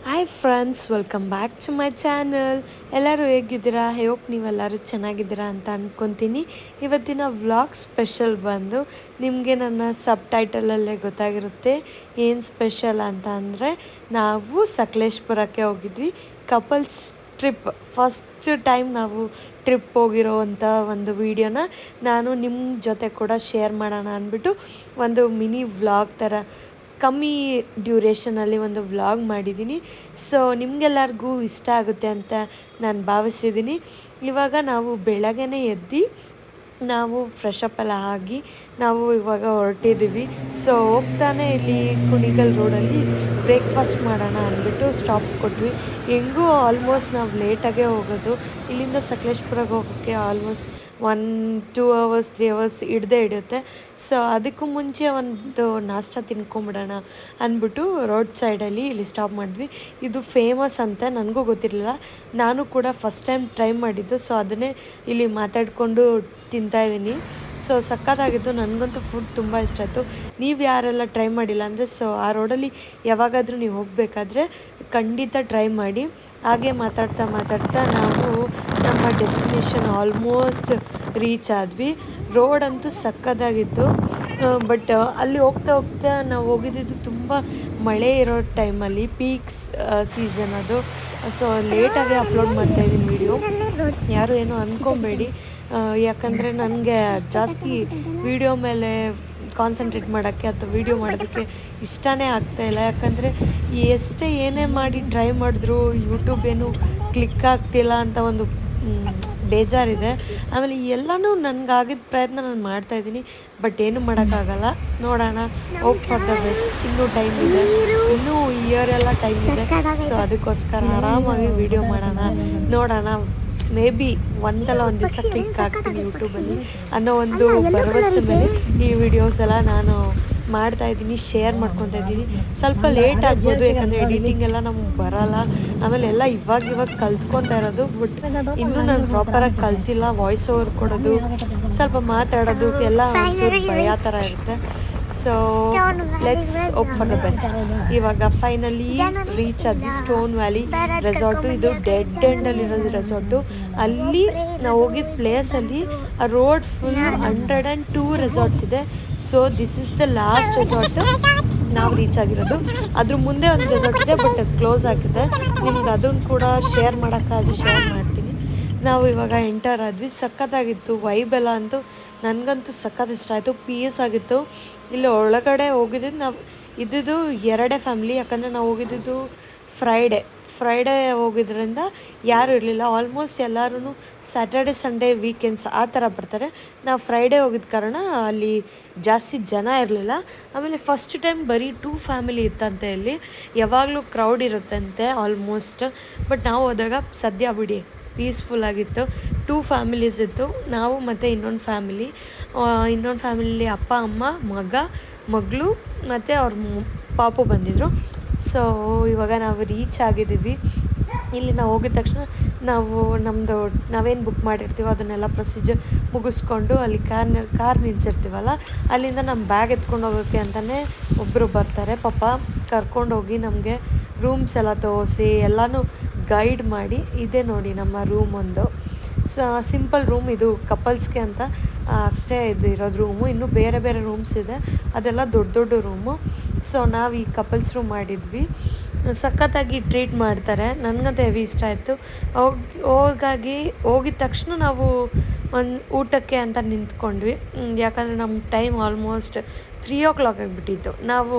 Hi friends, welcome back to my channel. ಎಲ್ಲರೂ ಹೇಗಿದ್ದೀರಾ? Hope ನೀವೆಲ್ಲರೂ ಚೆನ್ನಾಗಿದ್ದೀರಾ ಅಂತ ಅಂದ್ಕೊತೀನಿ. ಇವತ್ತಿನ ವ್ಲಾಗ್ ಸ್ಪೆಷಲ್ ಬಂದು ನಿಮಗೆ ನನ್ನ ಸಬ್ ಟೈಟಲಲ್ಲೇ ಗೊತ್ತಾಗಿರುತ್ತೆ ಏನು ಸ್ಪೆಷಲ್ ಅಂತ. ಅಂದರೆ ನಾವು ಸಕಲೇಶ್ಪುರಕ್ಕೆ ಹೋಗಿದ್ವಿ, ಕಪಲ್ಸ್ ಟ್ರಿಪ್. ಫಸ್ಟ್ ಟೈಮ್ ನಾವು ಟ್ರಿಪ್ ಹೋಗಿರೋವಂಥ ಒಂದು ವೀಡಿಯೋನ ನಾನು ನಿಮ್ಮ ಜೊತೆ ಕೂಡ ಶೇರ್ ಮಾಡೋಣ ಅಂದ್ಬಿಟ್ಟು ಒಂದು ಮಿನಿ ವ್ಲಾಗ್ ಥರ ಕಮ್ಮಿ ಡ್ಯೂರೇಷನಲ್ಲಿ ಒಂದು ವ್ಲಾಗ್ ಮಾಡಿದ್ದೀನಿ. ಸೊ ನಿಮಗೆಲ್ಲರಿಗೂ ಇಷ್ಟ ಆಗುತ್ತೆ ಅಂತ ನಾನು ಭಾವಿಸಿದ್ದೀನಿ. ಇವಾಗ ನಾವು ಬೆಳಗ್ಗೆನೇ ಎದ್ದು ನಾವು ಫ್ರೆಶಪ್ ಎಲ್ಲ ಆಗಿ ನಾವು ಇವಾಗ ಹೊರಟಿದ್ದೀವಿ. ಸೊ ಹೋಗ್ತಾನೆ ಇಲ್ಲಿ ಕುಣಿಗಲ್ ರೋಡಲ್ಲಿ ಬ್ರೇಕ್ಫಾಸ್ಟ್ ಮಾಡೋಣ ಅಂದ್ಬಿಟ್ಟು ಸ್ಟಾಪ್ ಕೊಟ್ವಿ. ಹೆಂಗೂ ಆಲ್ಮೋಸ್ಟ್ ನಾವು ಲೇಟಾಗೇ ಹೋಗೋದು. ಇಲ್ಲಿಂದ ಸಕಲೇಶ್ಪುರಕ್ಕೆ ಹೋಗೋಕ್ಕೆ ಆಲ್ಮೋಸ್ಟ್ 1-2 ಅವರ್ಸ್ 3 ಅವರ್ಸ್ ಹಿಡಿಯುತ್ತೆ. ಸೊ ಅದಕ್ಕೂ ಮುಂಚೆ ಒಂದು ನಾಷ್ಟ ತಿನ್ಕೊಂಬಿಡೋಣ ಅಂದ್ಬಿಟ್ಟು ರೋಡ್ ಸೈಡಲ್ಲಿ ಇಲ್ಲಿ ಸ್ಟಾಪ್ ಮಾಡಿದ್ವಿ. ಇದು ಫೇಮಸ್ ಅಂತ ನನಗೂ ಗೊತ್ತಿರಲಿಲ್ಲ, ನಾನು ಕೂಡ ಫಸ್ಟ್ ಟೈಮ್ ಟ್ರೈ ಮಾಡಿದ್ದು. ಸೊ ಅದನ್ನೇ ಇಲ್ಲಿ ಮಾತಾಡಿಕೊಂಡು ತಿಂತಾಯಿದ್ದೀನಿ. ಸೊ ಸಕ್ಕತ್ತಾಗಿತ್ತು, ನನಗಂತೂ ಫುಡ್ ತುಂಬ ಇಷ್ಟ ಆಯಿತು. ನೀವು ಯಾರೆಲ್ಲ ಟ್ರೈ ಮಾಡಿಲ್ಲ ಅಂದರೆ ಸೊ ಆ ರೋಡಲ್ಲಿ ಯಾವಾಗಾದರೂ ನೀವು ಹೋಗಬೇಕಾದ್ರೆ ಖಂಡಿತ ಟ್ರೈ ಮಾಡಿ. ಹಾಗೆ ಮಾತಾಡ್ತಾ ಮಾತಾಡ್ತಾ ನಾವು ನಮ್ಮ ಡೆಸ್ಟಿನೇಷನ್ ಆಲ್ಮೋಸ್ಟ್ ರೀಚ್ ಆದ್ವಿ. ರೋಡ್ ಅಂತೂ ಸಕ್ಕತ್ತಾಗಿತ್ತು. ಬಟ್ ಅಲ್ಲಿ ಹೋಗ್ತಾ ಹೋಗ್ತಾ ನಾವು ಹೋಗಿದ್ದು ತುಂಬ ಮಳೆ ಇರೋ ಟೈಮಲ್ಲಿ, ಪೀಕ್ಸ್ ಸೀಸನ್ ಅದು. ಸೊ ಲೇಟಾಗಿ ಅಪ್ಲೋಡ್ ಮಾಡ್ತಾಯಿದ್ದೀನಿ ವೀಡಿಯೋ, ಯಾರು ಏನೋ ಅಂದ್ಕೊಬೇಡಿ. ಯಾಕಂದರೆ ನನಗೆ ಜಾಸ್ತಿ ವೀಡಿಯೋ ಮೇಲೆ ಕಾನ್ಸಂಟ್ರೇಟ್ ಮಾಡೋಕ್ಕೆ ಅಥವಾ ವೀಡಿಯೋ ಮಾಡೋದಕ್ಕೆ ಇಷ್ಟನೇ ಆಗ್ತಾಯಿಲ್ಲ. ಯಾಕಂದರೆ ಎಷ್ಟೇ ಏನೇ ಮಾಡಿ ಟ್ರೈ ಮಾಡಿದ್ರು ಯೂಟ್ಯೂಬ್ ಏನು ಕ್ಲಿಕ್ ಆಗ್ತಿಲ್ಲ ಅಂತ ಒಂದು ಬೇಜಾರಿದೆ. ಆಮೇಲೆ ಎಲ್ಲನೂ ನನಗಾಗಿದ್ದ ಪ್ರಯತ್ನ ನಾನು ಮಾಡ್ತಾಯಿದ್ದೀನಿ, ಬಟ್ ಏನು ಮಾಡೋಕ್ಕಾಗಲ್ಲ. ನೋಡೋಣ, ಹೋಪ್ ಫಾರ್ ದ ಬೆಸ್ಟ್. ಇನ್ನೂ ಟೈಮ್ ಇದೆ, ಇನ್ನೂ ಇಯರೆಲ್ಲ ಟೈಮ್ ಇದೆ. ಸೊ ಅದಕ್ಕೋಸ್ಕರ ಆರಾಮಾಗಿ ವೀಡಿಯೋ ಮಾಡೋಣ, ನೋಡೋಣ. ಮೇ ಬಿ ಒಂದಲ್ಲ ಒಂದು ದಿವಸ ಕ್ಲಿಕ್ ಆಗ್ತೀನಿ ಯೂಟ್ಯೂಬಲ್ಲಿ ಅನ್ನೋ ಒಂದು ಭರವಸೆ ಮೇಲೆ ಈ ವಿಡಿಯೋಸ್ ಎಲ್ಲ ನಾನು ಮಾಡ್ತಾಯಿದ್ದೀನಿ, ಶೇರ್ ಮಾಡ್ಕೊತಾ ಇದ್ದೀನಿ. ಸ್ವಲ್ಪ ಲೇಟ್ ಆಗ್ಬೋದು, ಯಾಕಂದರೆ ಎಡಿಟಿಂಗ್ ಎಲ್ಲ ನಮ್ಗೆ ಬರೋಲ್ಲ. ಆಮೇಲೆ ಎಲ್ಲ ಇವಾಗ ಕಲ್ತ್ಕೊತಾ ಇರೋದು. ಬಟ್ ಇನ್ನೂ ನಾನು ಪ್ರಾಪರಾಗಿ ಕಲ್ತಿಲ್ಲ. ವಾಯ್ಸ್ ಓವರ್ ಕೊಡೋದು, ಸ್ವಲ್ಪ ಮಾತಾಡೋದು ಎಲ್ಲ ಒಂಚೂರು ಭಯ ಥರ ಇರುತ್ತೆ. So let's hope for the best. ಇವಾಗ ಫೈನಲಿ ರೀಚ್ ಆದ್ವಿ ಸ್ಟೋನ್ ವ್ಯಾಲಿ ರೆಸಾರ್ಟು. ಇದು ಡೆಡ್ ಎಂಡಲ್ಲಿರೋದು ರೆಸಾರ್ಟು. ಅಲ್ಲಿ ನಾವು ಹೋಗಿದ್ದ ಪ್ಲೇಸಲ್ಲಿ ಆ ರೋಡ್ ಫುಲ್ 102 ರೆಸಾರ್ಟ್ಸ್ ಇದೆ. So this is the last resort ನಾವು ರೀಚ್ ಆಗಿರೋದು. ಅದ್ರ ಮುಂದೆ ಒಂದು ರೆಸಾರ್ಟ್ ಇದೆ, ಬಟ್ ಅದು ಕ್ಲೋಸ್ ಆಗಿದೆ. ನಿಮ್ಗೆ ಅದನ್ನು ಕೂಡ ಶೇರ್ ಮಾಡೋಕ್ಕಾದ್ರೆ ಶೇರ್ ಮಾಡ್ತೀನಿ. ನಾವು ಇವಾಗ ಎಂಟರ್ ಆದ್ವಿ. ಸಖತ್ತಾಗಿತ್ತು ವೈಬೆಲ್ಲ ಅಂತೂ, ನನಗಂತೂ ಸಖತ್ ಇಷ್ಟ ಆಯಿತು. ಪೀಸ್ ಆಗಿತ್ತು. ಇಲ್ಲಿ ಒಳಗಡೆ ಹೋಗಿದ್ದು ನಾವು ಇದ್ದಿದ್ದು 2 ಫ್ಯಾಮ್ಲಿ, ಯಾಕಂದರೆ ನಾವು ಹೋಗಿದ್ದು ಫ್ರೈಡೇ ಹೋಗಿದ್ರಿಂದ ಯಾರೂ ಇರಲಿಲ್ಲ. ಆಲ್ಮೋಸ್ಟ್ ಎಲ್ಲರೂ ಸ್ಯಾಟರ್ಡೆ ಸಂಡೇ ವೀಕೆಂಡ್ಸ್ ಆ ಥರ ಬರ್ತಾರೆ. ನಾವು ಫ್ರೈಡೇ ಹೋಗಿದ್ದ ಕಾರಣ ಅಲ್ಲಿ ಜಾಸ್ತಿ ಜನ ಇರಲಿಲ್ಲ. ಆಮೇಲೆ ಫಸ್ಟ್ ಟೈಮ್ ಬರೀ 2 ಫ್ಯಾಮಿಲಿ ಇತ್ತಂತೆ. ಇಲ್ಲಿ ಯಾವಾಗಲೂ ಕ್ರೌಡ್ ಇರುತ್ತಂತೆ ಆಲ್ಮೋಸ್ಟ್. ಬಟ್ ನಾವು ಹೋದಾಗ ಸದ್ಯ ಬಿಡಿ ಪೀಸ್ಫುಲ್ ಆಗಿತ್ತು. 2 ಫ್ಯಾಮಿಲೀಸ್ ಇತ್ತು, ನಾವು ಮತ್ತು ಇನ್ನೊಂದು ಫ್ಯಾಮಿಲಿ ಅಪ್ಪ ಅಮ್ಮ ಮಗಳು ಮತ್ತು ಅವ್ರ ಪಾಪು ಬಂದಿದ್ದರು. ಸೊ ಇವಾಗ ನಾವು ರೀಚ್ ಆಗಿದ್ದೀವಿ. ಇಲ್ಲಿ ನಾವು ಹೋಗಿದ ತಕ್ಷಣ ನಾವೇನು ಬುಕ್ ಮಾಡಿರ್ತೀವೋ ಅದನ್ನೆಲ್ಲ ಪ್ರೊಸೀಜರ್ ಮುಗಿಸ್ಕೊಂಡು ಅಲ್ಲಿ ಕಾರ್ ನಿಲ್ಲಿಸಿರ್ತೀವಲ್ಲ, ಅಲ್ಲಿಂದ ನಮ್ಮ ಬ್ಯಾಗ್ ಎತ್ಕೊಂಡು ಹೋಗೋಕ್ಕೆ ಅಂತಲೇ ಒಬ್ಬರು ಬರ್ತಾರೆ. ಪಾಪ ಕರ್ಕೊಂಡೋಗಿ ನಮಗೆ ರೂಮ್ಸ್ ಎಲ್ಲ ತೋರಿಸಿ ಎಲ್ಲನೂ ಗೈಡ್ ಮಾಡಿ. ಇದೆ ನೋಡಿ ನಮ್ಮ ರೂಮ್ ಒಂದು ಸಿಂಪಲ್ ರೂಮ್. ಇದು ಕಪಲ್ಸ್ಗೆ ಅಂತ ಅಷ್ಟೇ ಇದು ಇರೋದು ರೂಮು. ಇನ್ನೂ ಬೇರೆ ಬೇರೆ ರೂಮ್ಸ್ ಇದೆ, ಅದೆಲ್ಲ ದೊಡ್ಡ ರೂಮು. ಸೊ ನಾವು ಈ ಕಪಲ್ಸ್ ರೂಮ್ ಮಾಡಿದ್ವಿ. ಸಖತ್ತಾಗಿ ಟ್ರೀಟ್ ಮಾಡ್ತಾರೆ, ನನಗಂತೂ ಹೆವಿ ಇಷ್ಟ ಆಯಿತು. ಹೋಗಿದ ತಕ್ಷಣ ನಾವು ಒಂದು ಊಟಕ್ಕೆ ಅಂತ ನಿಂತ್ಕೊಂಡ್ವಿ. ಯಾಕಂದರೆ ನಮ್ಮ ಟೈಮ್ ಆಲ್ಮೋಸ್ಟ್ 3 o'clock ಆಗಿಬಿಟ್ಟಿತ್ತು. ನಾವು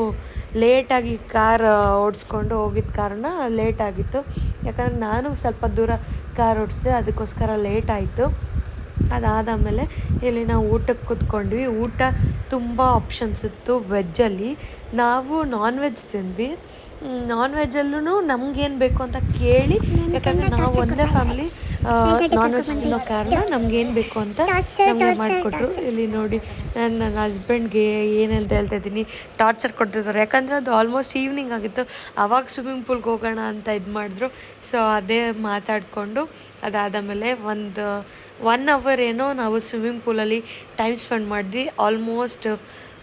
ಲೇಟಾಗಿ ಕಾರ್ ಓಡಿಸ್ಕೊಂಡು ಹೋಗಿದ್ದ ಕಾರಣ ಲೇಟ್ ಆಗಿತ್ತು. ಯಾಕಂದರೆ ನಾನು ಸ್ವಲ್ಪ ದೂರ ಕಾರ್ ಓಡಿಸಿದೆ, ಅದಕ್ಕೋಸ್ಕರ ಲೇಟ್ ಆಯಿತು. ಅದಾದಮೇಲೆ ಇಲ್ಲಿ ನಾವು ಊಟಕ್ಕೆ ಕೂತ್ಕೊಂಡ್ವಿ. ಊಟ ತುಂಬ ಆಪ್ಷನ್ಸ್ ಇತ್ತು. ವೆಜ್ಜಲ್ಲಿ ನಾವು ನಾನ್ ವೆಜ್ ತಿಂದ್ವಿ. ನಾನ್ ವೆಜ್ಜಲ್ಲೂ ನಮಗೇನು ಬೇಕು ಅಂತ ಕೇಳಿ, ಯಾಕಂದರೆ ನಾವು ಒಂದೇ ಫ್ಯಾಮಿಲಿ ನಾನ್ ವೆಜ್ ತಿನ್ನೋ ಕಾರಣ ನಮಗೇನು ಬೇಕು ಅಂತ ನಮಗೆ ಮಾಡಿಕೊಟ್ರು. ಇಲ್ಲಿ ನೋಡಿ ನನ್ನ ಹಸ್ಬೆಂಡ್ಗೆ ಏನಂತ ಹೇಳ್ತಾ ಇದ್ದೀನಿ, ಟಾರ್ಚರ್ ಕೊಡ್ತಿದ್ದಾರೆ. ಯಾಕಂದರೆ ಅದು ಆಲ್ಮೋಸ್ಟ್ ಈವ್ನಿಂಗ್ ಆಗಿತ್ತು, ಆವಾಗ ಸ್ವಿಮ್ಮಿಂಗ್ ಪೂಲ್ಗೆ ಹೋಗೋಣ ಅಂತ ಇದು ಮಾಡಿದ್ರು. ಸೊ ಅದೇ ಮಾತಾಡಿಕೊಂಡು ಅದಾದಮೇಲೆ ಒನ್ ಅವರ್ ಏನೋ ನಾವು ಸ್ವಿಮ್ಮಿಂಗ್ ಪೂಲಲ್ಲಿ ಟೈಮ್ ಸ್ಪೆಂಡ್ ಮಾಡಿದ್ವಿ. ಆಲ್ಮೋಸ್ಟ್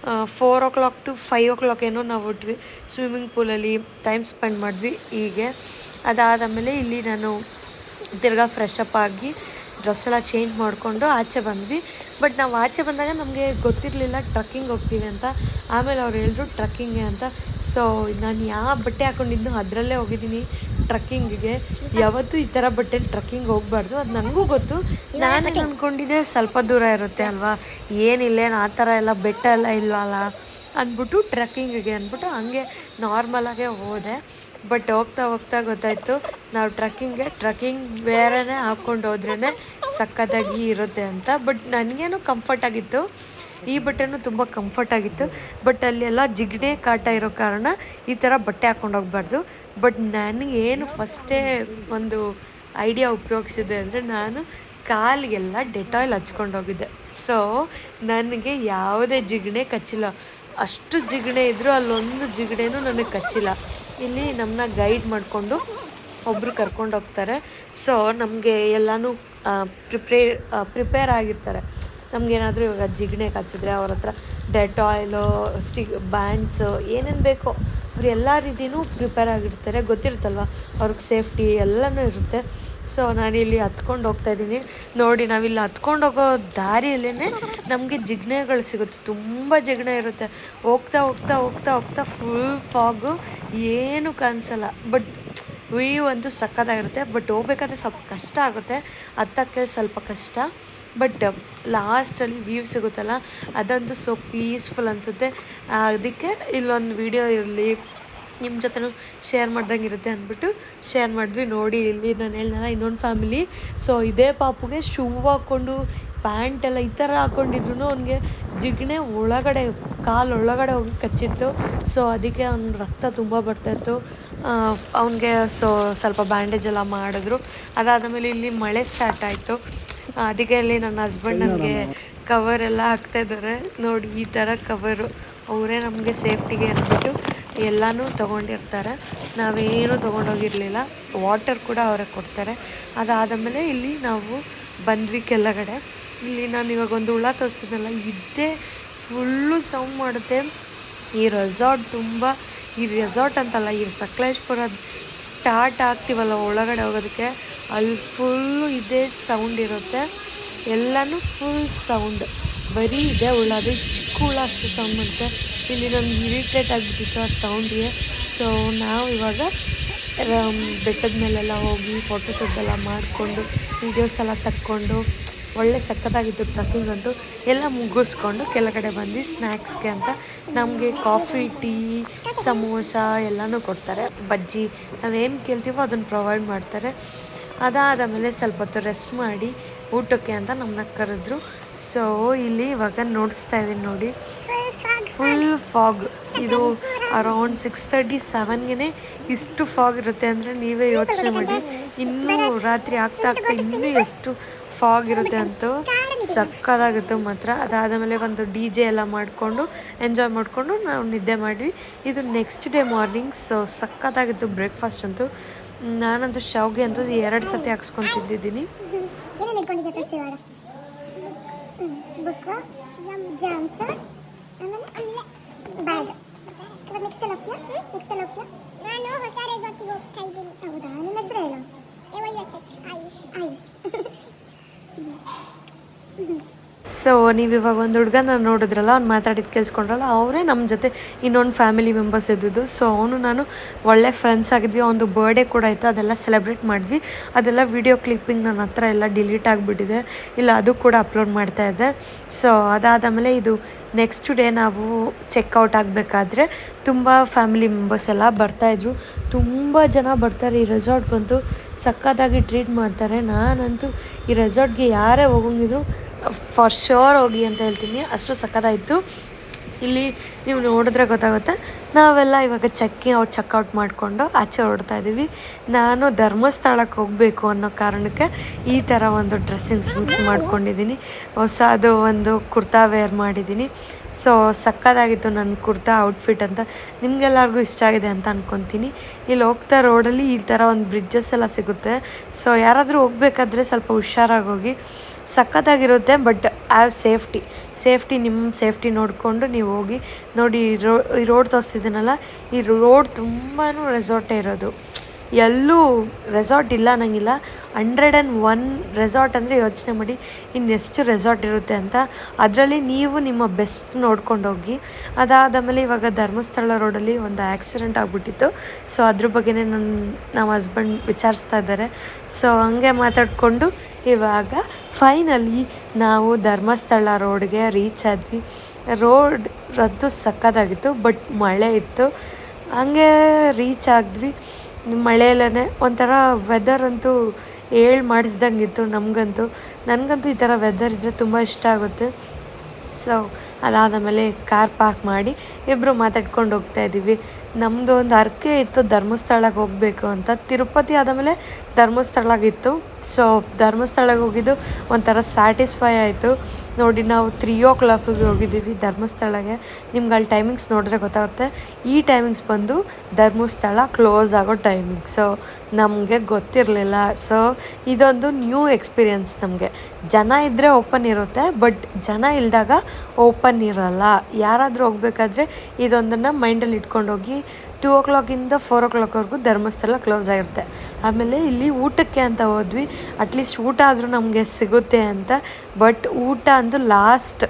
4 o'clock to 5 o'clock ಏನೋ ನಾವು ಬಿಟ್ವಿ ಸ್ವಿಮ್ಮಿಂಗ್ ಪೂಲಲ್ಲಿ ಟೈಮ್ ಸ್ಪೆಂಡ್ ಮಾಡಿದ್ವಿ. ಹೀಗೆ ಅದಾದಮೇಲೆ ಇಲ್ಲಿ ನಾನು ತಿರ್ಗಾ ಫ್ರೆಶ್ ಅಪ್ ಆಗಿ ಡ್ರೆಸ್ ಎಲ್ಲ ಚೇಂಜ್ ಮಾಡಿಕೊಂಡು ಆಚೆ ಬಂದ್ವಿ. ಬಟ್ ನಾವು ಆಚೆ ಬಂದಾಗ ನಮಗೆ ಗೊತ್ತಿರಲಿಲ್ಲ ಟ್ರಕ್ಕಿಂಗ್ ಹೋಗ್ತೀವಿ ಅಂತ. ಆಮೇಲೆ ಅವ್ರು ಹೇಳಿದ್ರು ಟ್ರಕ್ಕಿಂಗ್ಗೆ ಅಂತ. ಸೊ ನಾನು ಯಾವ ಬಟ್ಟೆ ಹಾಕ್ಕೊಂಡಿದ್ದು ಅದರಲ್ಲೇ ಹೋಗಿದ್ದೀನಿ ಟ್ರಕ್ಕಿಂಗಿಗೆ. ಯಾವತ್ತೂ ಈ ಥರ ಬಟ್ಟೆಲಿ ಟ್ರಕ್ಕಿಂಗ್ ಹೋಗಬಾರ್ದು, ಅದು ನನಗೂ ಗೊತ್ತು. ನಾನೇನು ಅಂದ್ಕೊಂಡಿದ್ದೆ ಸ್ವಲ್ಪ ದೂರ ಇರುತ್ತೆ ಅಲ್ವಾ, ಏನಿಲ್ಲೇನು ಆ ಥರ ಎಲ್ಲ ಬೆಟ್ಟ ಎಲ್ಲ ಇಲ್ವಲ್ಲ ಅಂದ್ಬಿಟ್ಟು ಟ್ರಕ್ಕಿಂಗಿಗೆ ಅಂದ್ಬಿಟ್ಟು ಹಂಗೆ ನಾರ್ಮಲಾಗೆ ಹೋದೆ. ಬಟ್ ಹೋಗ್ತಾ ಹೋಗ್ತಾ ಗೊತ್ತಾಯಿತು ನಾವು ಟ್ರಕ್ಕಿಂಗ್ ವೇರೇ ಹಾಕ್ಕೊಂಡು ಹೋದ್ರೇ ಸಕ್ಕತ್ತಾಗಿ ಇರುತ್ತೆ ಅಂತ. ಬಟ್ ನನಗೇನು ಕಂಫರ್ಟ್ ಆಗಿತ್ತು, ಈ ಬಟ್ಟೆನೂ ತುಂಬ ಕಂಫರ್ಟ್ ಆಗಿತ್ತು. ಬಟ್ ಅಲ್ಲೆಲ್ಲ ಜಿಗಣೆ ಕಾಟ ಇರೋ ಕಾರಣ ಈ ಥರ ಬಟ್ಟೆ ಹಾಕ್ಕೊಂಡು ಹೋಗ್ಬಾರ್ದು. ಬಟ್ ನನಗೇನು ಫಸ್ಟೇ ಒಂದು ಐಡಿಯಾ ಉಪಯೋಗಿಸಿದೆ ಅಂದರೆ ನಾನು ಕಾಲಿಗೆಲ್ಲ ಡೆಟಾಯ್ಲ್ ಹಚ್ಕೊಂಡು ಹೋಗಿದ್ದೆ. ಸೊ ನನಗೆ ಯಾವುದೇ ಜಿಗಣೆ ಕಚ್ಚಿಲ್ಲ. ಅಷ್ಟು ಜಿಗಣೆ ಇದ್ದರೂ ಅಲ್ಲೊಂದು ಜಿಗಣೆನೂ ನನಗೆ ಕಚ್ಚಿಲ್ಲ. ಇಲ್ಲಿ ನಮ್ಮನ್ನ ಗೈಡ್ ಮಾಡಿಕೊಂಡು ಒಬ್ಬರು ಕರ್ಕೊಂಡು ಹೋಗ್ತಾರೆ. ಸೊ ನಮಗೆ ಎಲ್ಲನೂ ಪ್ರಿಪೇರ್ ಆಗಿರ್ತಾರೆ. ನಮಗೇನಾದರೂ ಇವಾಗ ಜಿಗಣೆ ಕಚ್ಚಿದ್ರೆ ಅವ್ರ ಹತ್ರ ಡೆಟಾಯ್ಲು, ಬ್ಯಾಂಡ್ಸು ಏನೇನು ಬೇಕೋ ಅವ್ರು ಎಲ್ಲ ರೀತಿಯೂ ಪ್ರಿಪೇರ್ ಆಗಿರ್ತಾರೆ. ಗೊತ್ತಿರುತ್ತಲ್ವ ಅವ್ರಿಗೆ ಸೇಫ್ಟಿ ಎಲ್ಲನೂ ಇರುತ್ತೆ. ಸೊ ನಾನಿಲ್ಲಿ ಹತ್ಕೊಂಡು ಹೋಗ್ತಾಯಿದ್ದೀನಿ. ನೋಡಿ, ನಾವಿಲ್ಲಿ ಹತ್ಕೊಂಡು ಹೋಗೋ ದಾರಿಯಲ್ಲೇ ನಮಗೆ ಜಿಗಣೆಗಳು ಸಿಗುತ್ತೆ, ತುಂಬ ಜಿಗಣೆ ಇರುತ್ತೆ. ಹೋಗ್ತಾ ಹೋಗ್ತಾ ಹೋಗ್ತಾ ಹೋಗ್ತಾ ಫುಲ್ ಫಾಗು, ಏನೂ ಕಾಣಿಸಲ್ಲ. ಬಟ್ ವ್ಯೂ ಅಂತೂ ಸಕ್ಕತ್ತಾಗಿರುತ್ತೆ. ಬಟ್ ಹೋಗ್ಬೇಕಾದ್ರೆ ಸ್ವಲ್ಪ ಕಷ್ಟ ಆಗುತ್ತೆ, ಹತ್ತಕ್ಕೆ ಸ್ವಲ್ಪ ಕಷ್ಟ. ಬಟ್ ಲಾಸ್ಟಲ್ಲಿ ವ್ಯೂ ಸಿಗುತ್ತಲ್ಲ, ಅದಂತೂ ಸೊ ಪೀಸ್ಫುಲ್ ಅನಿಸುತ್ತೆ. ಅದಕ್ಕೆ ಇಲ್ಲೊಂದು ವಿಡಿಯೋ ಇರಲಿ ನಿಮ್ಮ ಜೊತೆನೂ ಶೇರ್ ಮಾಡ್ದಂಗೆ ಇರುತ್ತೆ ಅಂದ್ಬಿಟ್ಟು ಶೇರ್ ಮಾಡಿದ್ವಿ. ನೋಡಿ, ಇಲ್ಲಿ ನಾನು ಹೇಳಿದ್ನಲ್ಲ ಇನ್ನೊಂದು ಫ್ಯಾಮಿಲಿ. ಸೊ ಇದೇ ಪಾಪುಗೆ ಶೂ ಹಾಕ್ಕೊಂಡು ಪ್ಯಾಂಟೆಲ್ಲ ಈ ಥರ ಹಾಕ್ಕೊಂಡಿದ್ರು ಅವನಿಗೆ ಜಿಗಣೆ ಒಳಗಡೆ ಕಾಲೊಳಗಡೆ ಹೋಗಿ ಕಚ್ಚಿತ್ತು. ಸೊ ಅದಕ್ಕೆ ಅವ್ನ ರಕ್ತ ತುಂಬ ಬರ್ತಾಯಿತ್ತು. ಅವನಿಗೆ ಸ್ವಲ್ಪ ಬ್ಯಾಂಡೇಜ್ ಎಲ್ಲ ಮಾಡಿದ್ರು. ಅದಾದಮೇಲೆ ಇಲ್ಲಿ ಮಳೆ ಸ್ಟಾರ್ಟ್ ಆಯಿತು. ಅದಕ್ಕೆ ಇಲ್ಲಿ ನನ್ನ ಹಸ್ಬೆಂಡ್ ನನಗೆ ಕವರೆಲ್ಲ ಹಾಕ್ತಾಯಿದ್ದಾರೆ. ನೋಡಿ, ಈ ಥರ ಕವರು ಅವರೇ ನಮಗೆ ಸೇಫ್ಟಿಗೆ ಅಂದ್ಬಿಟ್ಟು ಎಲ್ಲನೂ ತೊಗೊಂಡಿರ್ತಾರೆ. ನಾವೇನೂ ತೊಗೊಂಡೋಗಿರಲಿಲ್ಲ. ವಾಟರ್ ಕೂಡ ಅವರೇ ಕೊಡ್ತಾರೆ. ಅದಾದಮೇಲೆ ಇಲ್ಲಿ ನಾವು ಬಂದ್ವಿ ಕೆಳಗಡೆ. ಇಲ್ಲಿ ನಾನು ಇವಾಗ ಒಂದು ಹುಳ ತೋರಿಸ್ತಿದ್ನಲ್ಲ, ಇದ್ದೇ ಫುಲ್ಲು ಸೌಂಡ್ ಮಾಡುತ್ತೆ. ಈ ರೆಸಾರ್ಟ್ ಅಂತಲ್ಲ, ಈ ಸಕಲೇಶ್ಪುರ ಸ್ಟಾರ್ಟ್ ಆಗ್ತೀವಲ್ಲ ಒಳಗಡೆ ಹೋಗೋದಕ್ಕೆ, ಅಲ್ಲಿ ಫುಲ್ಲು ಇದೇ ಸೌಂಡ್ ಇರುತ್ತೆ. ಎಲ್ಲನೂ ಫುಲ್ ಸೌಂಡ್, ಬರೀ ಇದೆ ಹುಳ. ಅದು ಚಿಕ್ಕ ಹುಳ ಅಷ್ಟು ಸೌಂಡ್ ಮಾಡುತ್ತೆ. ಇಲ್ಲಿ ನಮ್ಗೆ ಇರಿಟೇಟ್ ಆಗಿಬಿಟ್ಟಿತ್ತು ಆ ಸೌಂಡಿಗೆ. ಸೊ ನಾವು ಇವಾಗ ಬೆಟ್ಟದ ಮೇಲೆಲ್ಲ ಹೋಗಿ ಫೋಟೋಶೂಟ್ ಎಲ್ಲ ಮಾಡಿಕೊಂಡು ವೀಡಿಯೋಸ್ ಎಲ್ಲ ತಕ್ಕೊಂಡು ಒಳ್ಳೆ ಸಖತ್ತಾಗಿತ್ತು ಟ್ರಕ್ಕಿಂಗ್ ಅಂತೂ. ಎಲ್ಲ ಮುಗಿಸ್ಕೊಂಡು ಕೆಳಗಡೆ ಬಂದು ಸ್ನ್ಯಾಕ್ಸ್ಗೆ ಅಂತ ನಮಗೆ ಕಾಫಿ, ಟೀ, ಸಮೋಸ ಎಲ್ಲನೂ ಕೊಡ್ತಾರೆ. ಬಜ್ಜಿ ನಾವೇನು ಕೇಳ್ತೀವೋ ಅದನ್ನು ಪ್ರೊವೈಡ್ ಮಾಡ್ತಾರೆ. ಅದಾದ ಮೇಲೆ ಸ್ವಲ್ಪ ಹೊತ್ತು ರೆಸ್ಟ್ ಮಾಡಿ ಊಟಕ್ಕೆ ಅಂತ ನಮ್ಮನ್ನ ಕರೆದ್ರು. ಸೊ ಇಲ್ಲಿ ಇವಾಗ ನೋಡಿಸ್ತಾ ಇದ್ದೀನಿ ನೋಡಿ, ಫುಲ್ ಫಾಗ್. ಇದು ಅರೌಂಡ್ 6:30-7ಗೆ ಇಷ್ಟು ಫಾಗ್ ಇರುತ್ತೆ ಅಂದರೆ ನೀವೇ ಯೋಚನೆ ಮಾಡಿ. ಇನ್ನೂ ರಾತ್ರಿ ಆಗ್ತಾ ಇನ್ನೂ ಎಷ್ಟು ಫಾಗ್ ಇರುತ್ತೆ ಅಂತೂ ಸಕ್ಕತ್ತಾಗಿತ್ತು ಮಾತ್ರ. ಅದಾದಮೇಲೆ ಒಂದು DJ ಎಲ್ಲ ಮಾಡಿಕೊಂಡು ಎಂಜಾಯ್ ಮಾಡಿಕೊಂಡು ನಾವು ನಿದ್ದೆ ಮಾಡಿದ್ವಿ. ಇದು ನೆಕ್ಸ್ಟ್ ಡೇ ಮಾರ್ನಿಂಗ್. ಸೊ ಸಕ್ಕತ್ತಾಗಿತ್ತು ಬ್ರೇಕ್ಫಾಸ್ಟ್ ಅಂತೂ. ನಾನಂತೂ ಶಾವ್ಗೆ ಅಂತೂ 2 ಸತಿ ಹಾಕ್ಸ್ಕೊತಿದ್ದೀನಿ. ಸೊ ನೀವು ಇವಾಗ ಒಂದು ಹುಡುಗನ ನೋಡಿದ್ರಲ್ಲ, ಅವ್ನು ಮಾತಾಡಿದ್ದು ಕೇಳಿಸ್ಕೊಂಡ್ರಲ್ಲ, ಅವರೇ ನಮ್ಮ ಜೊತೆ ಇನ್ನೊಂದು ಫ್ಯಾಮಿಲಿ ಮೆಂಬರ್ಸ್ ಇದ್ದಿದ್ದು. ಸೊ ಅವನು ನಾನು ಒಳ್ಳೆ ಫ್ರೆಂಡ್ಸ್ ಆಗಿದ್ವಿ. ಅವನದು ಬರ್ಡೇ ಕೂಡ ಇತ್ತು, ಅದೆಲ್ಲ ಸೆಲೆಬ್ರೇಟ್ ಮಾಡಿದ್ವಿ. ಅದೆಲ್ಲ ವೀಡಿಯೋ ಕ್ಲಿಪ್ಪಿಂಗ್ ನನ್ನ ಹತ್ರ ಎಲ್ಲ ಡಿಲೀಟ್ ಆಗಿಬಿಟ್ಟಿದೆ, ಇಲ್ಲ ಅದು ಕೂಡ ಅಪ್ಲೋಡ್ ಮಾಡ್ತಾಯಿದ್ದೆ. ಸೊ ಅದಾದಮೇಲೆ ಇದು ನೆಕ್ಸ್ಟ್ ಡೇ ನಾವು ಚೆಕ್ಔಟ್ ಆಗಬೇಕಾದ್ರೆ ತುಂಬ ಫ್ಯಾಮಿಲಿ ಮೆಂಬರ್ಸ್ ಎಲ್ಲ ಬರ್ತಾಯಿದ್ರು. ತುಂಬ ಜನ ಬರ್ತಾರೆ ಈ ರೆಸಾರ್ಟ್ಗಂತೂ, ಸಕ್ಕತ್ತಾಗಿ ಟ್ರೀಟ್ ಮಾಡ್ತಾರೆ. ನಾನಂತೂ ಈ ರೆಸಾರ್ಟ್ಗೆ ಯಾರೇ ಹೋಗಂಗಿದ್ರು ಫಾರ್ ಶ್ಯೂರ್ ಹೋಗಿ ಅಂತ ಹೇಳ್ತೀನಿ, ಅಷ್ಟು ಸಕ್ಕತ್ತಾಯಿತು. ಇಲ್ಲಿ ನೀವು ನೋಡಿದ್ರೆ ಗೊತ್ತಾಗುತ್ತೆ. ನಾವೆಲ್ಲ ಇವಾಗ ಚೆಕ್ಔಟ್ ಮಾಡಿಕೊಂಡು ಆಚೆ ಹೊರಡ್ತಾ ಇದ್ದೀವಿ. ನಾನು ಧರ್ಮಸ್ಥಳಕ್ಕೆ ಹೋಗಬೇಕು ಅನ್ನೋ ಕಾರಣಕ್ಕೆ ಈ ಥರ ಒಂದು ಡ್ರೆಸ್ಸಿಂಗ್ ಸೆನ್ಸ್ ಮಾಡ್ಕೊಂಡಿದ್ದೀನಿ. ಹೊಸದು ಒಂದು ಕುರ್ತಾ ವೇರ್ ಮಾಡಿದ್ದೀನಿ. ಸೊ ಸಕ್ಕತ್ತಾಗಿತ್ತು ನನ್ನ ಕುರ್ತಾ ಔಟ್ಫಿಟ್ ಅಂತ. ನಿಮಗೆಲ್ಲರಿಗೂ ಇಷ್ಟ ಆಗಿದೆ ಅಂತ ಅಂದ್ಕೊತೀನಿ. ಇಲ್ಲಿ ಹೋಗ್ತಾ ರೋಡಲ್ಲಿ ಈ ಥರ ಒಂದು ಬ್ರಿಡ್ಜಸ್ ಎಲ್ಲ ಸಿಗುತ್ತೆ. ಸೊ ಯಾರಾದರೂ ಹೋಗ್ಬೇಕಾದ್ರೆ ಸ್ವಲ್ಪ ಹುಷಾರಾಗಿ ಹೋಗಿ. ಸಖತ್ತಾಗಿರುತ್ತೆ, ಬಟ್ ಹ್ಯಾವ್ ಸೇಫ್ಟಿ ನಿಮ್ಮ ಸೇಫ್ಟಿ ನೋಡಿಕೊಂಡು ನೀವು ಹೋಗಿ. ನೋಡಿ ಈ ರೋಡ್ ತೋರಿಸ್ತಿದ್ದೀನಲ್ಲ, ಈ ರೋಡ್ ತುಂಬಾ ರೆಸಾರ್ಟೇ ಇರೋದು. ಎಲ್ಲೂ ರೆಸಾರ್ಟ್ ಇಲ್ಲ ಅನ್ನಂಗಿಲ್ಲ. 101 ರೆಸಾರ್ಟ್ ಅಂದರೆ ಯೋಚನೆ ಮಾಡಿ ಇನ್ನೆಷ್ಟು ರೆಸಾರ್ಟ್ ಇರುತ್ತೆ ಅಂತ. ಅದರಲ್ಲಿ ನೀವು ನಿಮ್ಮ ಬೆಸ್ಟ್ ನೋಡ್ಕೊಂಡು ಹೋಗಿ. ಅದಾದ ಮೇಲೆ ಇವಾಗ ಧರ್ಮಸ್ಥಳ ರೋಡಲ್ಲಿ ಒಂದು ಆಕ್ಸಿಡೆಂಟ್ ಆಗಿಬಿಟ್ಟಿತ್ತು. ಸೊ ಅದ್ರ ಬಗ್ಗೆನೇ ನಮ್ಮ ಹಸ್ಬೆಂಡ್ ವಿಚಾರಿಸ್ತಾ ಇದ್ದಾರೆ. ಸೊ ಹಂಗೆ ಮಾತಾಡಿಕೊಂಡು ಇವಾಗ ಫೈನಲಿ ನಾವು ಧರ್ಮಸ್ಥಳ ರೋಡ್ಗೆ ರೀಚ್ ಆದ್ವಿ. ರೋಡ್ ರದ್ದು ಸಕ್ಕತ್ತಾಗಿತ್ತು, ಬಟ್ ಮಳೆ ಇತ್ತು. ಹಂಗೆ ರೀಚ್ ಆದ್ವಿ. ಮಳೆಯಲ್ಲೇ ಒಂಥರ ವೆದರ್ ಅಂತೂ ಮಾಡಿಸ್ದಂಗಿತ್ತು ನನಗಂತೂ ಈ ಥರ ವೆದರ್ ಇದ್ದರೆ ತುಂಬ ಇಷ್ಟ ಆಗುತ್ತೆ. ಸೊ ಅದಾದ ಮೇಲೆ ಕಾರ್ ಪಾರ್ಕ್ ಮಾಡಿ ಇಬ್ಬರು ಮಾತಾಡ್ಕೊಂಡು ಹೋಗ್ತಾ ಇದ್ದೀವಿ. ನಮ್ಮದು ಒಂದು ಹರಕೆ ಇತ್ತು ಧರ್ಮಸ್ಥಳಕ್ಕೆ ಹೋಗಬೇಕು ಅಂತ. ತಿರುಪತಿ ಆದಮೇಲೆ ಧರ್ಮಸ್ಥಳಗಿತ್ತು. ಸೊ ಧರ್ಮಸ್ಥಳಕ್ಕೆ ಹೋಗಿದ್ದು ಒಂಥರ ಸ್ಯಾಟಿಸ್ಫೈ ಆಯಿತು. ನೋಡಿ ನಾವು 3 o'clock ಹೋಗಿದ್ದೀವಿ ಧರ್ಮಸ್ಥಳಗೆ. ನಿಮ್ಗೆ ಅಲ್ಲಿ ಟೈಮಿಂಗ್ಸ್ ನೋಡಿದ್ರೆ ಗೊತ್ತಾಗುತ್ತೆ. ಈ ಟೈಮಿಂಗ್ಸ್ ಬಂದು ಧರ್ಮಸ್ಥಳ ಕ್ಲೋಸ್ ಆಗೋ ಟೈಮಿಂಗ್. ಸೊ ನಮಗೆ ಗೊತ್ತಿರಲಿಲ್ಲ. ಸೊ ಇದೊಂದು ನ್ಯೂ ಎಕ್ಸ್ಪೀರಿಯನ್ಸ್ ನಮಗೆ. ಜನ ಇದ್ದರೆ ಓಪನ್ ಇರುತ್ತೆ, ಬಟ್ ಜನ ಇಲ್ಲದಾಗ ಓಪನ್ ಇರೋಲ್ಲ. ಯಾರಾದರೂ ಹೋಗ್ಬೇಕಾದ್ರೆ ಇದೊಂದನ್ನು ಮೈಂಡಲ್ಲಿ ಇಟ್ಕೊಂಡು ಹೋಗಿ. 2 o'clock 4 o'clock ಧರ್ಮಸ್ಥಳ ಕ್ಲೋಸ್ ಆಗಿರುತ್ತೆ. ಆಮೇಲೆ ಇಲ್ಲಿ ಊಟಕ್ಕೆ ಅಂತ ಹೋದ್ವಿ. ಅಟ್ಲೀಸ್ಟ್ ಊಟ ಆದರೂ ನಮಗೆ ಸಿಗುತ್ತೆ ಅಂತ. ಬಟ್ ಊಟ ಅಂತೂ ಲಾಸ್ಟ್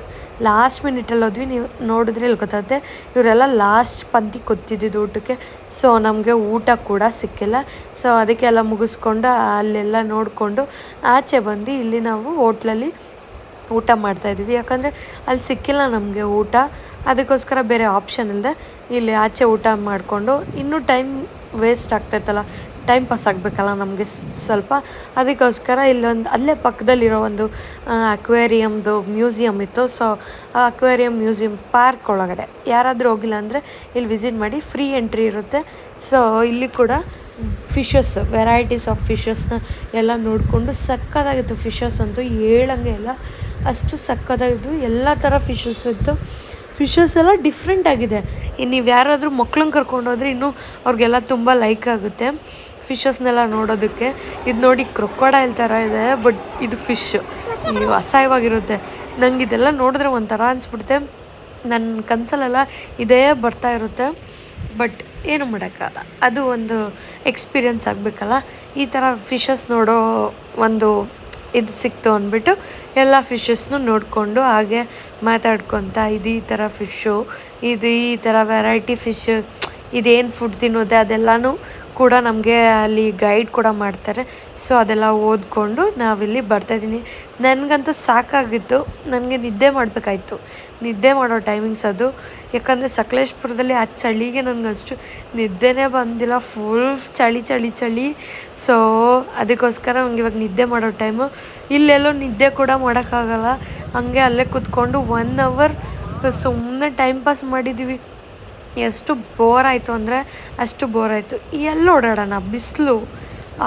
ಮಿನಿಟಲ್ಲಿ ಹೋದ್ವಿ. ನೀವು ನೋಡಿದ್ರೆ ಇಲ್ಲಿ ಗೊತ್ತಾಗುತ್ತೆ, ಇವರೆಲ್ಲ ಲಾಸ್ಟ್ ಪಂಕ್ತಿ ಕೂತಿದ್ದಿದ್ದು ಊಟಕ್ಕೆ. ಸೊ ನಮಗೆ ಊಟ ಕೂಡ ಸಿಕ್ಕಿಲ್ಲ. ಸೊ ಅದಕ್ಕೆಲ್ಲ ಮುಗಿಸ್ಕೊಂಡು ಅಲ್ಲೆಲ್ಲ ನೋಡಿಕೊಂಡು ಆಚೆ ಬಂದು ಇಲ್ಲಿ ನಾವು ಹೋಟ್ಲಲ್ಲಿ ಊಟ ಮಾಡ್ತಾಯಿದ್ವಿ. ಯಾಕಂದರೆ ಅಲ್ಲಿ ಸಿಕ್ಕಿಲ್ಲ ನಮಗೆ ಊಟ. ಅದಕ್ಕೋಸ್ಕರ ಬೇರೆ ಆಪ್ಷನ್ ಇಲ್ಲದೆ ಇಲ್ಲಿ ಆಚೆ ಊಟ ಮಾಡಿಕೊಂಡು, ಇನ್ನೂ ಟೈಮ್ ವೇಸ್ಟ್ ಆಗ್ತಾಯಿತ್ತಲ್ಲ, ಟೈಮ್ ಪಾಸ್ ಆಗಬೇಕಲ್ಲ ನಮಗೆ ಸ್ವಲ್ಪ. ಅದಕ್ಕೋಸ್ಕರ ಅಲ್ಲೇ ಪಕ್ಕದಲ್ಲಿರೋ ಒಂದು ಅಕ್ವೇರಿಯಮ್ದು ಮ್ಯೂಸಿಯಮ್ ಇತ್ತು. ಸೊ ಆ ಅಕ್ವೇರಿಯಮ್ ಮ್ಯೂಸಿಯಮ್ ಪಾರ್ಕ್ ಒಳಗಡೆ ಯಾರಾದರೂ ಹೋಗಿಲ್ಲ ಅಂದರೆ ಇಲ್ಲಿ ವಿಸಿಟ್ ಮಾಡಿ, ಫ್ರೀ ಎಂಟ್ರಿ ಇರುತ್ತೆ. ಸೊ ಇಲ್ಲಿ ಕೂಡ ವೆರೈಟೀಸ್ ಆಫ್ ಫಿಶಸ್ನ ಎಲ್ಲ ನೋಡಿಕೊಂಡು ಸಕ್ಕತ್ತಾಗಿತ್ತು. ಫಿಶಸ್ ಅಂತೂ ಹೇಳಂಗೆ ಇಲ್ಲ, ಅಷ್ಟು ಸಕ್ಕತ್ತಾಗಿತ್ತು. ಎಲ್ಲ ಥರ ಫಿಶಸ್ ಇತ್ತು. ಫಿಶಸ್ ಎಲ್ಲ ಡಿಫ್ರೆಂಟ್ ಆಗಿದೆ. ನೀವು ಯಾರಾದರೂ ಮಕ್ಳನ್ನ ಕರ್ಕೊಂಡೋದ್ರೆ ಇನ್ನೂ ಅವ್ರಿಗೆಲ್ಲ ತುಂಬ ಲೈಕ್ ಆಗುತ್ತೆ ಫಿಶಸ್ನೆಲ್ಲ ನೋಡೋದಕ್ಕೆ. ಇದು ನೋಡಿ ಕ್ರೊಕೊಡೈಲ್ ಥರ ಇದೆ, ಬಟ್ ಇದು ಫಿಶ್ ಅಸಹ್ಯವಾಗಿರುತ್ತೆ. ನಂಗೆ ಇದೆಲ್ಲ ನೋಡಿದ್ರೆ ಒಂಥರ ಅನಿಸ್ಬಿಡುತ್ತೆ. ನನ್ನ ಕನಸಲ್ಲೆಲ್ಲ ಇದೇ ಬರ್ತಾ ಇರುತ್ತೆ, ಬಟ್ ಏನು ಮಾಡೋಕ್ಕಲ್ಲ. ಅದು ಒಂದು ಎಕ್ಸ್ಪೀರಿಯನ್ಸ್ ಆಗಬೇಕಲ್ಲ. ಈ ಥರ ಫಿಶಸ್ ನೋಡೋ ಒಂದು ಇದು ಸಿಕ್ತು ಅಂದ್ಬಿಟ್ಟು ಎಲ್ಲ ಫಿಶಸ್ನು ನೋಡಿಕೊಂಡು ಹಾಗೆ ಮಾತಾಡ್ಕೊತ, ಇದು ಈ ಥರ ಫಿಶ್ಶು, ಇದು ಈ ಥರ ವೆರೈಟಿ ಫಿಶ್, ಇದೇನು ಫುಡ್ ತಿನ್ನೋದೆ ಅದೆಲ್ಲನೂ ಕೂಡ ನಮಗೆ ಅಲ್ಲಿ ಗೈಡ್ ಕೂಡ ಮಾಡ್ತಾರೆ. ಸೊ ಅದೆಲ್ಲ ಓದ್ಕೊಂಡು ನಾವಿಲ್ಲಿ ಬರ್ತಾಯಿದ್ದೀನಿ. ನನಗಂತೂ ಸಾಕಾಗಿತ್ತು. ನನಗೆ ನಿದ್ದೆ ಮಾಡಬೇಕಾಯ್ತು. ನಿದ್ದೆ ಮಾಡೋ ಟೈಮಿಂಗ್ಸ್ ಅದು. ಯಾಕಂದರೆ ಸಕಲೇಶ್ಪುರದಲ್ಲಿ ಆ ಚಳಿಗೆ ನನಗಷ್ಟು ನಿದ್ದೆನೇ ಬಂದಿಲ್ಲ. ಫುಲ್ ಚಳಿ. ಸೊ ಅದಕ್ಕೋಸ್ಕರ ನನಗೆ ಇವಾಗ ನಿದ್ದೆ ಮಾಡೋ ಟೈಮು. ಇಲ್ಲೆಲ್ಲೋ ನಿದ್ದೆ ಕೂಡ ಮಾಡೋಕ್ಕಾಗಲ್ಲ. ಹಂಗೆ ಅಲ್ಲೇ ಕೂತ್ಕೊಂಡು 1 hour ಸುಮ್ಮನೆ ಟೈಮ್ ಪಾಸ್ ಮಾಡಿದ್ದೀವಿ. ಎಷ್ಟು ಬೋರ್ ಆಯಿತು ಅಂದರೆ ಅಷ್ಟು ಬೋರ್ ಆಯಿತು. ಎಲ್ಲಿ ಓಡಾಡೋಣ, ಬಿಸಿಲು,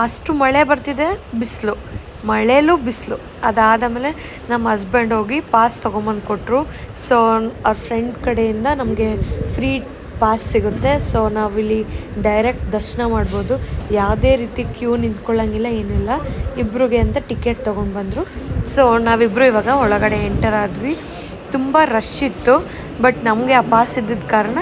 ಅಷ್ಟು ಮಳೆ ಬರ್ತಿದೆ, ಮಳೆಲೂ ಬಿಸಿಲು. ಅದಾದಮೇಲೆ ನಮ್ಮ ಹಸ್ಬೆಂಡ್ ಹೋಗಿ ಪಾಸ್ ತೊಗೊಂಬಂದು ಕೊಟ್ಟರು. ಸೊ ಅವ್ರ ಫ್ರೆಂಡ್ ಕಡೆಯಿಂದ ನಮಗೆ ಫ್ರೀ ಪಾಸ್ ಸಿಗುತ್ತೆ. ಸೊ ನಾವಿಲ್ಲಿ ಡೈರೆಕ್ಟ್ ದರ್ಶನ ಮಾಡ್ಬೋದು. ಯಾವುದೇ ರೀತಿ ಕ್ಯೂ ನಿಂತ್ಕೊಳ್ಳೋಂಗಿಲ್ಲ, ಏನಿಲ್ಲ. ಇಬ್ಬರಿಗೆ ಅಂತ ಟಿಕೆಟ್ ತೊಗೊಂಡು ಬಂದರು. ಸೊ ನಾವಿಬ್ಬರು ಇವಾಗ ಒಳಗಡೆ ಎಂಟರ್ ಆದ್ವಿ. ತುಂಬ ರಶ್ ಇತ್ತು, ಬಟ್ ನಮಗೆ ಆ ಪಾಸ್ ಇದ್ದಿದ್ದ ಕಾರಣ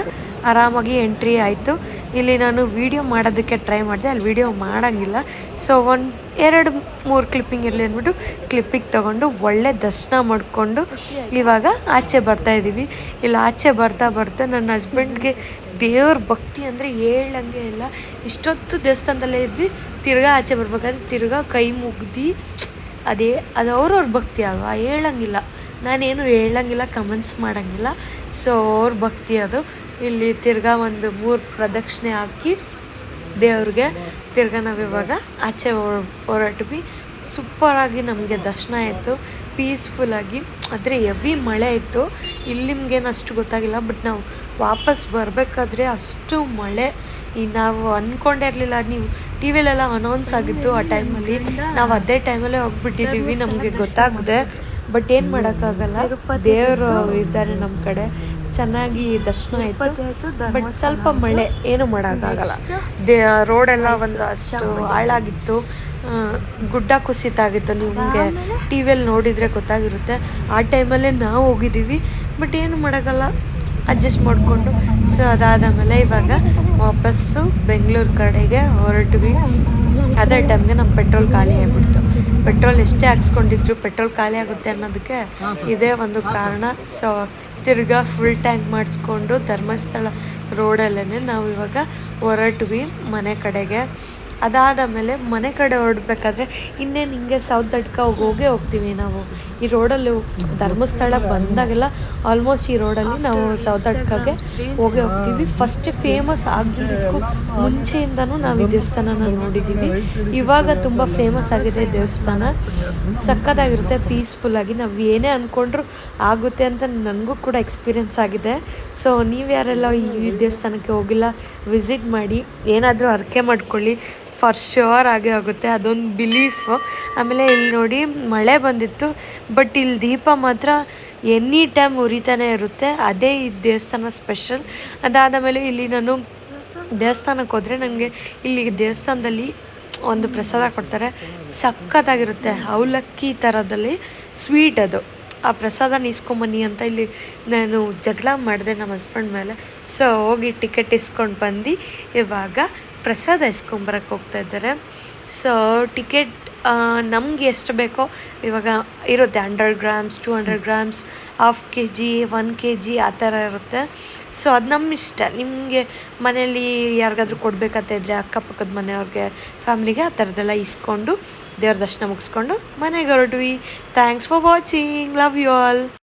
ಆರಾಮಾಗಿ ಎಂಟ್ರಿ ಆಯಿತು. ಇಲ್ಲಿ ನಾನು ವೀಡಿಯೋ ಮಾಡೋದಕ್ಕೆ ಟ್ರೈ ಮಾಡಿದೆ, ಅಲ್ಲಿ ವೀಡಿಯೋ ಮಾಡೋಂಗಿಲ್ಲ. ಸೊ 1-2-3 ಕ್ಲಿಪ್ಪಿಂಗ್ ಇರಲಿ ಅಂದ್ಬಿಟ್ಟು ಕ್ಲಿಪ್ಪಿಗೆ ತೊಗೊಂಡು ಒಳ್ಳೆ ದರ್ಶನ ಮಾಡಿಕೊಂಡು ಇವಾಗ ಆಚೆ ಬರ್ತಾಯಿದ್ದೀವಿ. ಇಲ್ಲಿ ಆಚೆ ಬರ್ತಾ ನನ್ನ ಹಸ್ಬೆಂಡ್ಗೆ ದೇವ್ರ ಭಕ್ತಿ ಅಂದರೆ ಹೇಳಂಗೆ ಇಲ್ಲ. ಇಷ್ಟೊತ್ತು ದೇವಸ್ಥಾನದಲ್ಲೇ ಇದ್ವಿ, ತಿರ್ಗಾ ಆಚೆ ಬರ್ಬೇಕಾದ್ರೆ ತಿರ್ಗಾ ಕೈ ಮುಗ್ದು ಅದು ಅವ್ರವ್ರ ಭಕ್ತಿ ಅಲ್ವಾ, ಹೇಳಂಗಿಲ್ಲ. ನಾನೇನು ಹೇಳಂಗಿಲ್ಲ, ಕಮೆಂಟ್ಸ್ ಮಾಡೋಂಗಿಲ್ಲ. ಸೊ ಅವ್ರ ಭಕ್ತಿ ಅದು. ಇಲ್ಲಿ ತಿರ್ಗಾ ಒಂದು 3 ಪ್ರದಕ್ಷಿಣೆ ಹಾಕಿ ದೇವ್ರಿಗೆ ತಿರ್ಗಾ ನಾವಿವಾಗ ಆಚೆ ಹೊರಟ್ವಿ. ಸೂಪರಾಗಿ ನಮಗೆ ದರ್ಶನ ಆಯಿತು, ಪೀಸ್ಫುಲ್ಲಾಗಿ. ಆದರೆ ಹೆವಿ ಮಳೆ ಇತ್ತು. ಇಲ್ಲಿ ನಿಮ್ಗೇನು ಅಷ್ಟು ಗೊತ್ತಾಗಿಲ್ಲ, ಬಟ್ ನಾವು ವಾಪಸ್ ಬರಬೇಕಾದ್ರೆ ಅಷ್ಟು ಮಳೆ ಈ ನಾವು ಅಂದ್ಕೊಂಡೇ ಇರಲಿಲ್ಲ. ನೀವು ಟಿ ವಿಲೆಲ್ಲ ಅನೌನ್ಸ್ ಆಗಿತ್ತು ಆ ಟೈಮಲ್ಲಿ, ನಾವು ಅದೇ ಟೈಮಲ್ಲೇ ಹೋಗ್ಬಿಟ್ಟಿದ್ದೀವಿ, ನಮಗೆ ಗೊತ್ತಾಗಿದೆ. ಬಟ್ ಏನು ಮಾಡೋಕ್ಕಾಗಲ್ಲ, ದೇವರು ಇದ್ದಾರೆ ನಮ್ಮ ಕಡೆ, ಚೆನ್ನಾಗಿ ದರ್ಶನ ಆಯಿತು. ಬಟ್ ಸ್ವಲ್ಪ ಮಳೆ ಏನು ಮಾಡೋಕ್ಕಾಗಲ್ಲ. ರೋಡೆಲ್ಲ ಒಂದು ಅಷ್ಟು ಹಾಳಾಗಿತ್ತು, ಗುಡ್ಡ ಕುಸಿತ ಆಗಿತ್ತು. ನಿಮಗೆ ಟಿ ವಿಯಲ್ಲಿ ನೋಡಿದರೆ ಗೊತ್ತಾಗಿರುತ್ತೆ. ಆ ಟೈಮಲ್ಲೇ ನಾವು ಹೋಗಿದ್ದೀವಿ. ಬಟ್ ಏನು ಮಾಡೋಕ್ಕಲ್ಲ, ಅಡ್ಜಸ್ಟ್ ಮಾಡಿಕೊಂಡು ಸೊ ಅದಾದ ಮೇಲೆ ಇವಾಗ ವಾಪಸ್ಸು ಬೆಂಗಳೂರು ಕಡೆಗೆ ಹೊರಟ್ವಿ. ಅದೇ ಟೈಮ್ಗೆ ನಮ್ಮ ಪೆಟ್ರೋಲ್ ಖಾಲಿ ಆಗಿಬಿಡ್ತು. ಪೆಟ್ರೋಲ್ ಎಷ್ಟೇ ಹಾಕ್ಸ್ಕೊಂಡಿದ್ರು ಪೆಟ್ರೋಲ್ ಖಾಲಿ ಆಗುತ್ತೆ ಅನ್ನೋದಕ್ಕೆ ಇದೇ ಒಂದು ಕಾರಣ. ಸೊ ತಿರ್ಗಾ ಫುಲ್ ಟ್ಯಾಂಕ್ ಮಾಡಿಸ್ಕೊಂಡು ಧರ್ಮಸ್ಥಳ ರೋಡಲ್ಲೇ ನಾವು ಇವಾಗ ಹೊರಟ್ವಿ ಮನೆ ಕಡೆಗೆ. ಅದಾದ ಮೇಲೆ ಮನೆ ಕಡೆ ಹೊರಡ್ಬೇಕಾದ್ರೆ ಇನ್ನೇನು ಹಿಂಗೆ ಸೌತಡ್ಕ ಹೋಗೇ ಹೋಗ್ತೀವಿ ನಾವು. ಈ ರೋಡಲ್ಲಿ ಧರ್ಮಸ್ಥಳ ಬಂದಾಗೆಲ್ಲ ಆಲ್ಮೋಸ್ಟ್ ಈ ರೋಡಲ್ಲಿ ನಾವು ಸೌತಡ್ಕಗೆ ಹೋಗೇ ಹೋಗ್ತೀವಿ. ಫಸ್ಟ್ ಫೇಮಸ್ ಆಗಿದ್ದಕ್ಕೂ ಮುಂಚೆಯಿಂದನೂ ನಾವು ಈ ದೇವಸ್ಥಾನನ ನೋಡಿದ್ದೀವಿ. ಇವಾಗ ತುಂಬ ಫೇಮಸ್ ಆಗಿದೆ ದೇವಸ್ಥಾನ, ಸಕ್ಕತ್ತಾಗಿರುತ್ತೆ, ಪೀಸ್ಫುಲ್ಲಾಗಿ. ನಾವು ಏನೇ ಅಂದ್ಕೊಂಡ್ರು ಆಗುತ್ತೆ ಅಂತ ನನಗೂ ಕೂಡ ಎಕ್ಸ್ಪೀರಿಯೆನ್ಸ್ ಆಗಿದೆ. ಸೊ ನೀವು ಯಾರೆಲ್ಲ ಈ ದೇವಸ್ಥಾನಕ್ಕೆ ಹೋಗಿಲ್ಲ ವಿಸಿಟ್ ಮಾಡಿ, ಏನಾದರೂ ಹರಕೆ ಮಾಡ್ಕೊಳ್ಳಿ, ಫಾರ್ ಶ್ಯೂರ್ ಆಗೇ ಆಗುತ್ತೆ, ಅದೊಂದು ಬಿಲೀಫ್. ಆಮೇಲೆ ಇಲ್ಲಿ ನೋಡಿ ಮಳೆ ಬಂದಿತ್ತು, ಬಟ್ ಇಲ್ಲಿ ದೀಪ ಮಾತ್ರ ಎನಿ ಟೈಮ್ ಉರಿತಾನೆ ಇರುತ್ತೆ, ಅದೇ ಈ ದೇವಸ್ಥಾನ ಸ್ಪೆಷಲ್. ಅದಾದ ಮೇಲೆ ಇಲ್ಲಿ ನಾನು ದೇವಸ್ಥಾನಕ್ಕೆ ಹೋದರೆ ನನಗೆ ಇಲ್ಲಿ ದೇವಸ್ಥಾನದಲ್ಲಿ ಒಂದು ಪ್ರಸಾದ ಕೊಡ್ತಾರೆ, ಸಖತ್ತಾಗಿರುತ್ತೆ, ಅವಲಕ್ಕಿ ಥರದಲ್ಲಿ ಸ್ವೀಟ್ ಅದು. ಆ ಪ್ರಸಾದನ ಇಸ್ಕೊಂಬನ್ನಿ ಅಂತ ಇಲ್ಲಿ ನಾನು ಜಗಳ ಮಾಡಿದೆ ನಮ್ಮ ಹಸ್ಬೆಂಡ್ ಮೇಲೆ. ಸೊ ಹೋಗಿ ಟಿಕೆಟ್ ಇಸ್ಕೊಂಡು ಬಂದು ಇವಾಗ ಪ್ರಸಾದ ಇಸ್ಕೊಂಬರಕ್ಕೆ ಹೋಗ್ತಾ ಇದ್ದಾರೆ. ಸೊ ಟಿಕೆಟ್ ನಮ್ಗೆ ಎಷ್ಟು ಬೇಕೋ ಇವಾಗ ಇರುತ್ತೆ, 100 grams, 200 grams, half kg, 1 kg ಆ ಥರ ಇರುತ್ತೆ. ಸೊ ಅದು ನಮ್ಮ ಇಷ್ಟ. ನಿಮಗೆ ಮನೇಲಿ ಯಾರಿಗಾದ್ರೂ ಕೊಡಬೇಕಂತ ಇದ್ದರೆ ಅಕ್ಕಪಕ್ಕದ ಮನೆಯವ್ರಿಗೆ, ಫ್ಯಾಮ್ಲಿಗೆ ಆ ಥರದ್ದೆಲ್ಲ ಇಸ್ಕೊಂಡು ದೇವ್ರ ದರ್ಶನ ಮುಗಿಸ್ಕೊಂಡು ಮನೆಗೆ ಹೊರಟ್ವಿ. Thanks for watching, love you all.